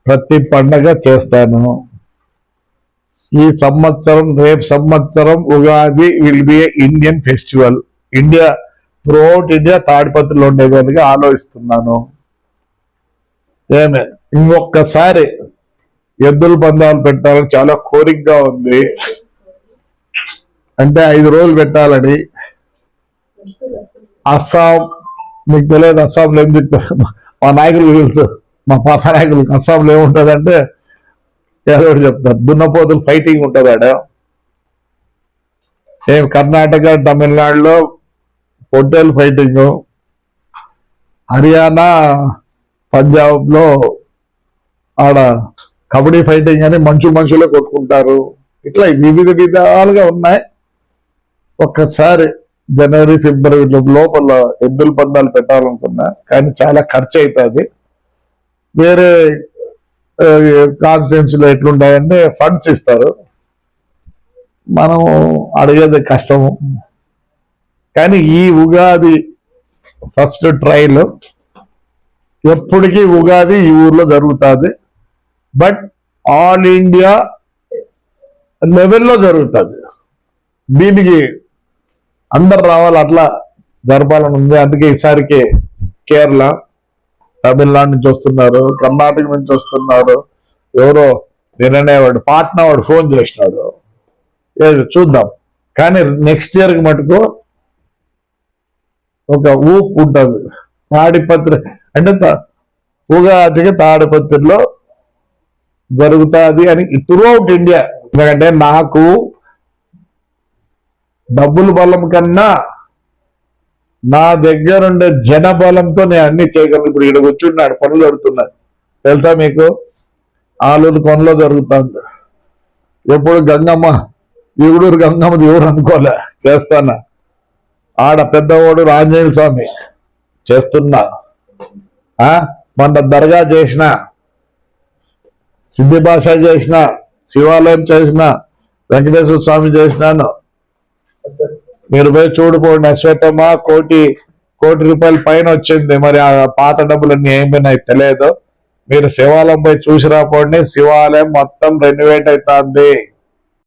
ప్రతి పండగ చేస్తాను. ఈ సంవత్సరం రేపు సంవత్సరం Ugadi will be Indian festival. India throughout India తాడిపత్రిలో ఉండేదానికి ఆలోచిస్తున్నాను. ఇంకొకసారి ఎద్దుల పందాలు పెట్టాలని చాలా కోరికగా ఉంది. అంటే 5 రోజులు పెట్టాలని. అస్సాం మీకు తెలియదు, అస్సాంలో ఏం చెప్తారు మా నాయకులు తెలుసు, మా పాప నాయకులు. అస్సాంలో ఏముంటుందంటే ఏదో ఒకటి చెప్తారు, దున్నపోతులు ఫైటింగ్ ఉంటుంది ఆడ. కర్ణాటక తమిళనాడులో పొట్టేలు ఫైటింగ్, హర్యానా పంజాబ్ లో ఆడ కబడ్డీ ఫైటింగ్ అని మనుషులే కొట్టుకుంటారు. ఇట్లా వివిధ విధాలుగా ఉన్నాయి. ఒక్కసారి జనవరి ఫిబ్రవరి లోపల ఎద్దుల పందాలు పెట్టాలనుకున్నా, కానీ చాలా ఖర్చు అవుతుంది. వేరే కాన్స్టిట్యున్సీలో ఎట్లుంటాయంటే ఫండ్స్ ఇస్తారు, మనం అడిగేది కష్టము. కానీ ఈ ఉగాది ఫస్ట్ ట్రైల్ ఎప్పటికీ ఉగాది ఈ ఊర్లో జరుగుతుంది. బట్ ఆల్ ఇండియా లెవెల్లో జరుగుతుంది. దీనికి అందరు రావాలి, అట్లా జరపాలని ఉంది. అందుకే ఈసారికి కేరళ, తమిళనాడు నుంచి వస్తున్నారు, కర్ణాటక నుంచి వస్తున్నారు. ఎవరో నిన్ననేవాడు పాట్నా వాడు ఫోన్ చేసినాడు, చూద్దాం. కానీ నెక్స్ట్ ఇయర్కి మటుకు ఒక ఊపు ఉంటుంది. తాడిపత్రి అంటే ఉగాదికి తాడిపత్రిలో జరుగుతుంది అని త్రూఅవుట్ ఇండియా. ఎందుకంటే నాకు డబ్బుల బలం కన్నా నా దగ్గర ఉండే జన బలంతో నేను అన్ని చేయగలను. ఇప్పుడు ఇక్కడ కూర్చున్నాడు, పనులు జరుగుతున్నాయి తెలుసా మీకు. ఆలూరు కొనలో జరుగుతుంది. ఎప్పుడు గంగమ్మ, ఈగుడూరు గంగమ్మ దేవుడు అనుకోలే, చేస్తానా. ఆడ పెద్దవాడు ఆంజనేయ స్వామి చేస్తున్నా, మొన్న దర్గా చేసిన, సిద్ధి భాష చేసిన, శివాలయం చేసిన, వెంకటేశ్వర స్వామి చేసినాను. మీరు పోయి చూడుకోండి. అశ్వత్థమ కోటి రూపాయల పైన వచ్చింది. మరి ఆ పాత డబ్బులన్నీ ఏమైనాయి తెలియదు. మీరు శివాలయం పోయి చూసి రాపోండి, శివాలయం మొత్తం రెనోవేట్ అవుతుంది.